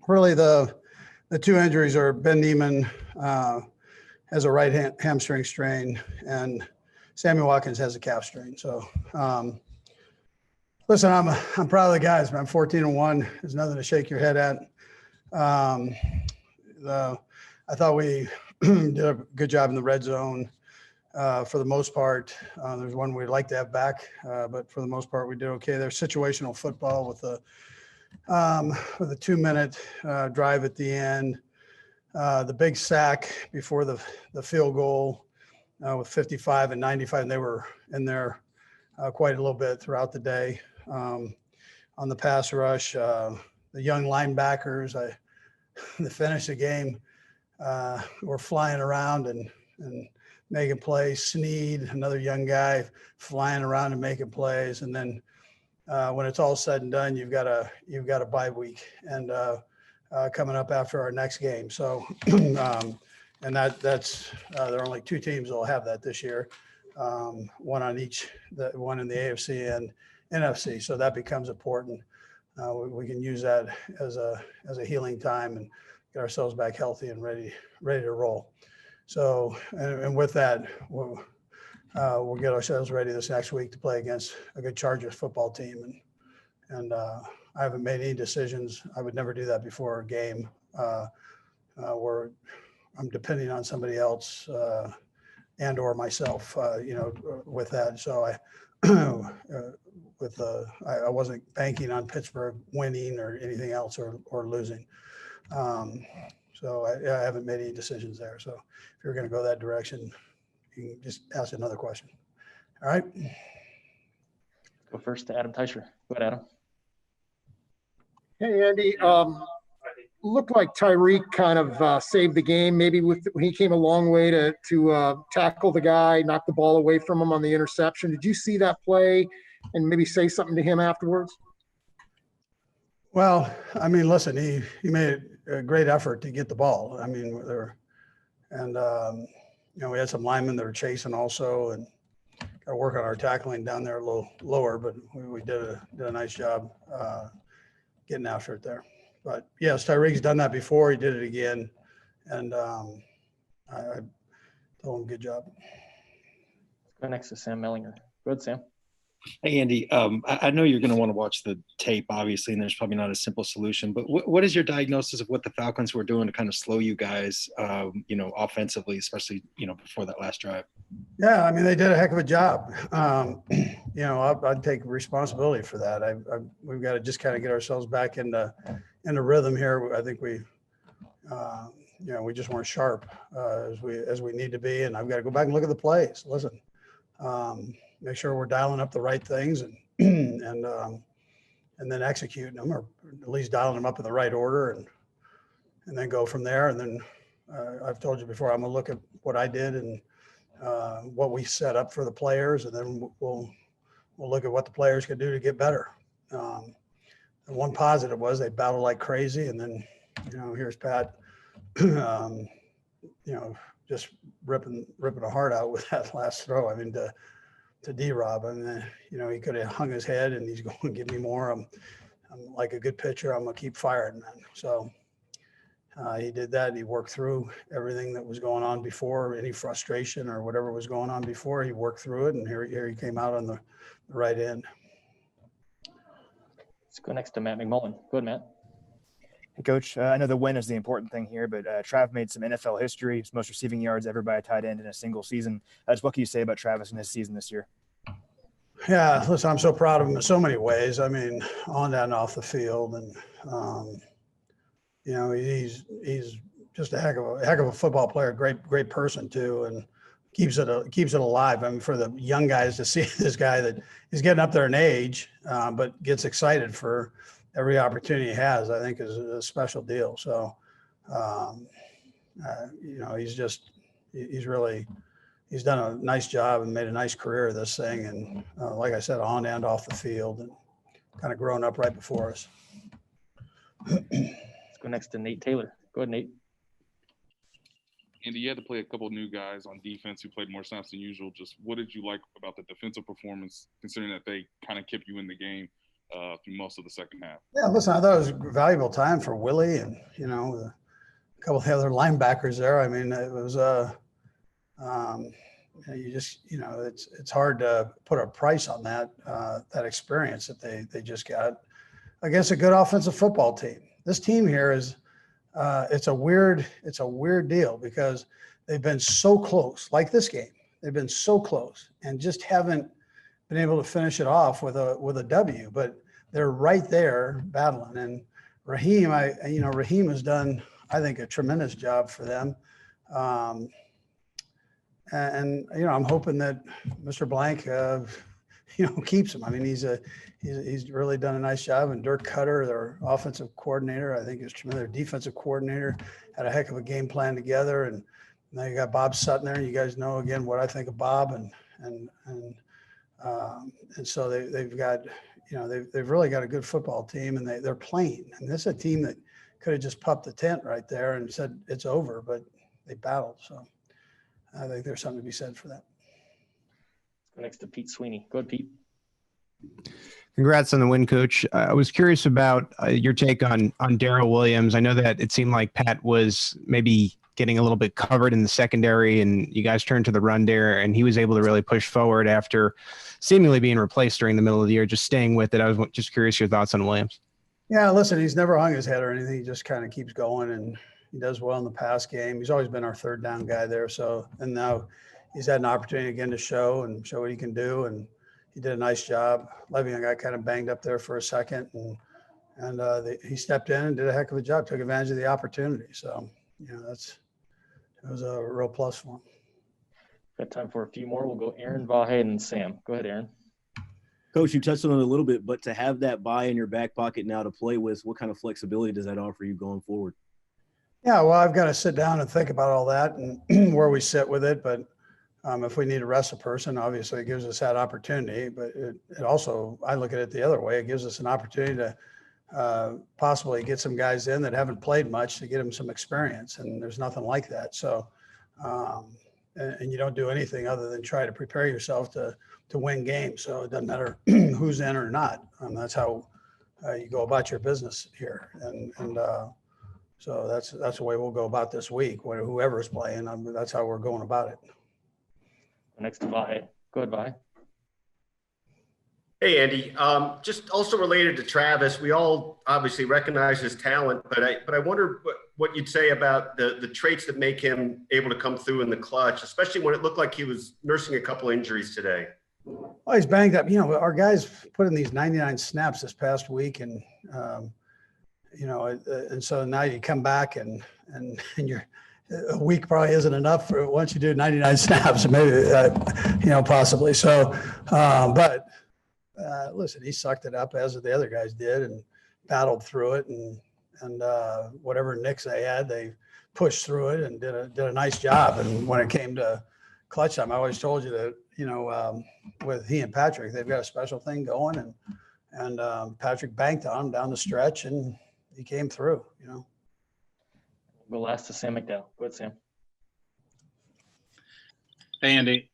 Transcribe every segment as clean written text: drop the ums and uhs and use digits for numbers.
Really, the two injuries are Ben Neiman has a right hamstring strain, and Sammy Watkins has a calf strain. So, listen, I'm proud of the guys, man. 14-1. There's nothing to shake your head at. I thought we did a good job in the red zone for the most part. There's one we'd like to have back, but for the most part, we did okay. There's situational football with a 2-minute drive at the end. The big sack before the field goal with 55 and 95, and they were in there quite a little bit throughout the day. On the pass rush, the young linebackers, to finish the game, were flying around and making plays. Snead, another young guy, flying around and making plays. And then when it's all said and done, you've got a bye week and coming up after our next game. So, and that's there are only two teams that will have that this year, one on each, one in the AFC and NFC. So that becomes important. We can use that as a healing time and get ourselves back healthy and ready to roll. So, and with that, we'll get ourselves ready this next week to play against a good Chargers football team. And I haven't made any decisions. I would never do that before a game where I'm depending on somebody else and or myself, with that. So I wasn't banking on Pittsburgh winning or anything else or losing. So I haven't made any decisions there. So if you're going to go that direction, you can just ask another question. All right. Go first to Adam Teicher. Go ahead, Adam. Hey, Andy. Looked like Tyreek kind of saved the game. Maybe when he came a long way to tackle the guy, knock the ball away from him on the interception. Did you see that play and maybe say something to him afterwards? Well, I mean, listen, he made a great effort to get the ball. I mean, we had some linemen that were chasing also, and got to work on our tackling down there a little lower, but we did a nice job getting after it there. But yes, Tyreek's done that before. He did it again, and I told him good job. Go next to Sam Mellinger. Go ahead, Sam. Hey, Andy, I know you're going to want to watch the tape, obviously, and there's probably not a simple solution, but what is your diagnosis of what the Falcons were doing to kind of slow you guys, offensively, especially, before that last drive? Yeah, I mean, they did a heck of a job. I'd take responsibility for that. We've got to just kind of get ourselves back into rhythm here. I think we just weren't sharp as we need to be, and I've got to go back and look at the plays. Listen. Make sure we're dialing up the right things and then executing them, or at least dialing them up in the right order, and then go from there. And then I've told you before, I'm gonna look at what I did and what we set up for the players, and then we'll look at what the players could do to get better. And one positive was they battled like crazy, and then here's Pat, just ripping a heart out with that last throw. I mean, to D-Rob. I mean, he could have hung his head and he's going to give me more. I'm like a good pitcher. I'm going to keep firing, man. So he did that. He worked through everything that was going on before, any frustration or whatever was going on before. He worked through it, and here he came out on the right end. Let's go next to Matt McMullen. Go ahead, Matt. Hey, Coach. I know the win is the important thing here, but Trav made some NFL history. His most receiving yards ever by a tight end in a single season. What can you say about Travis in his season this year? Yeah, listen, I'm so proud of him in so many ways. I mean, on and off the field, and he's just a heck of a football player. Great person too, and keeps it alive. I mean, for the young guys to see this guy that he's getting up there in age, but gets excited for every opportunity he has, I think is a special deal. So, he's done a nice job and made a nice career of this thing. And like I said, on and off the field, and kind of grown up right before us. Let's go next to Nate Taylor. Go ahead, Nate. Andy, you had to play a couple of new guys on defense who played more snaps than usual. Just what did you like about the defensive performance, considering that they kind of kept you in the game through most of the second half. Yeah, listen, I thought it was a valuable time for Willie and, a couple of the other linebackers there. I mean, it was it's hard to put a price on that experience that they just got against a good offensive football team. This team here is it's a weird deal because they've been so close, like this game. They've been so close and just haven't been able to finish it off with a W, but they're right there battling. And Raheem, Raheem has done, I think, a tremendous job for them. And I'm hoping that Mr. Blank, keeps him. I mean, he's really done a nice job. And Dirk Cutter, their offensive coordinator, I think is tremendous. Their defensive coordinator had a heck of a game plan together. And now you got Bob Sutton there. You guys know again what I think of Bob, and so they've got, they've really got a good football team, and they're playing. And this is a team that could have just popped the tent right there and said it's over, but they battled. So I think there's something to be said for that. Next to Pete Sweeney. Go ahead, Pete. Congrats on the win, Coach. I was curious about your take on Darryl Williams. I know that it seemed like Pat was maybe getting a little bit covered in the secondary, and you guys turned to the run there, and he was able to really push forward after seemingly being replaced during the middle of the year, just staying with it. I was just curious your thoughts on Williams. Yeah, listen, he's never hung his head or anything. He just kind of keeps going, and he does well in the pass game. He's always been our third down guy there. So, and now he's had an opportunity again to show what he can do. And he did a nice job. Le'Veon got kind of banged up there for a second, and he stepped in and did a heck of a job, took advantage of the opportunity. So, it was a real plus for him. Got time for a few more. We'll go Aaron, Vahe, and Sam. Go ahead, Aaron. Coach, you touched on it a little bit, but to have that bye in your back pocket now to play with, what kind of flexibility does that offer you going forward? Yeah, well, I've got to sit down and think about all that and where we sit with it. But if we need to rest a person, obviously it gives us that opportunity. But it also, I look at it the other way. It gives us an opportunity to possibly get some guys in that haven't played much to get them some experience. And there's nothing like that. So, and you don't do anything other than try to prepare yourself to win games. So it doesn't matter who's in or not. That's how you go about your business here. So that's the way we'll go about this week. Whoever's playing, that's how we're going about it. Next to Vahe. Go ahead, Vahe. Hey, Andy. Just also related to Travis, we all obviously recognize his talent, but I wonder what you'd say about the traits that make him able to come through in the clutch, especially when it looked like he was nursing a couple injuries today. Well, he's banged up. Our guys put in these 99 snaps this past week, and and so now you come back and you're a week probably isn't enough for once you do 99 snaps, maybe possibly. So, but listen, he sucked it up as the other guys did and battled through it, and whatever nicks they had, they pushed through it and did a nice job. And when it came to clutch time, I always told you that with he and Patrick, they've got a special thing going, and Patrick banked on him down the stretch, and he came through. We'll last to Sam McDowell. Go ahead, Sam. Hey, Andy.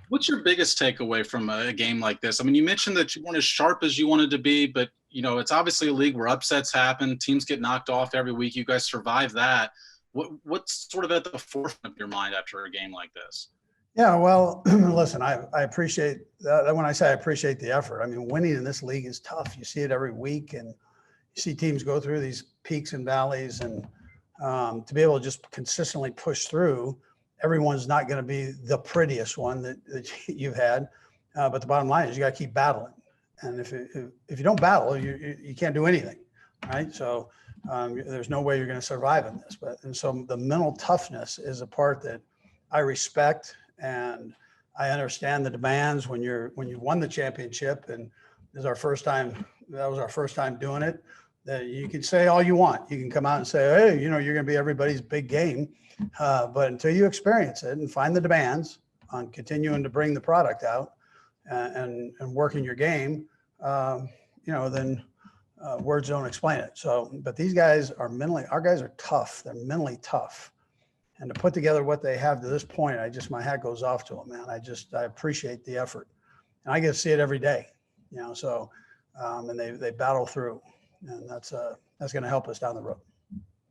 What's your biggest takeaway from a game like this? I mean, you mentioned that you weren't as sharp as you wanted to be, but, it's obviously a league where upsets happen. Teams get knocked off every week. You guys survive that. What's sort of at the forefront of your mind after a game like this? Yeah, well, listen, I appreciate that. When I say I appreciate the effort, I mean, winning in this league is tough. You see it every week, and you see teams go through these peaks and valleys, and to be able to just consistently push through, everyone's not going to be the prettiest one that you've had. But the bottom line is you got to keep battling. And if you don't battle, you can't do anything, right? So there's no way you're going to survive in this. And so the mental toughness is a part that I respect, and I understand the demands when you won the championship, and this is our first time. That was our first time doing it. That you can say all you want. You can come out and say, hey, you're going to be everybody's big game. But until you experience it and find the demands on continuing to bring the product out and working your game, then words don't explain it. So, but these guys are our guys are tough. They're mentally tough. And to put together what they have to this point, my hat goes off to them, man. I appreciate the effort. And I get to see it every day, so and they battle through, and that's going to help us down the road.